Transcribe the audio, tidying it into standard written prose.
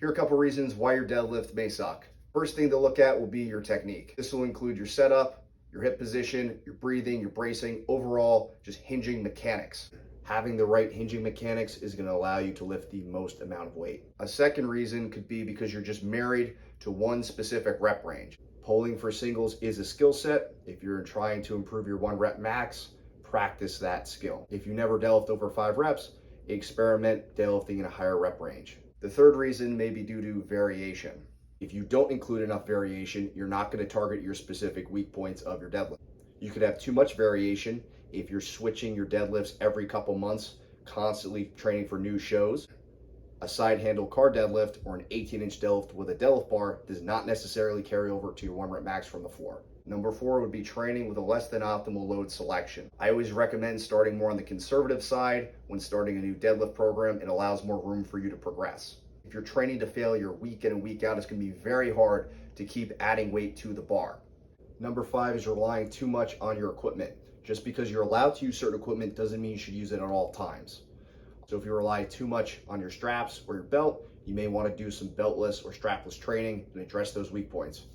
Here are a couple reasons why your deadlift may suck. First thing to look at will be your technique. This will include your setup, your hip position, your breathing, your bracing, overall just hinging mechanics. Having the right hinging mechanics is going to allow you to lift the most amount of weight. A second reason could be because you're just married to one specific rep range. Pulling for singles is a skill set. If you're trying to improve your 1 rep max, practice that skill. If you never deadlift over 5 reps, experiment deadlifting in a higher rep range. The third reason may be due to variation. If you don't include enough variation, you're not going to target your specific weak points of your deadlift. You could have too much variation if you're switching your deadlifts every couple months, constantly training for new shows. A side handle car deadlift or an 18-inch deadlift with a deadlift bar does not necessarily carry over to your 1 rep max from the floor. Number 4 would be training with a less than optimal load selection. I always recommend starting more on the conservative side when starting a new deadlift program. It allows more room for you to progress. If you're training to failure week in and week out, it's going to be very hard to keep adding weight to the bar. Number 5 is relying too much on your equipment. Just because you're allowed to use certain equipment doesn't mean you should use it at all times. So if you rely too much on your straps or your belt, you may want to do some beltless or strapless training and address those weak points.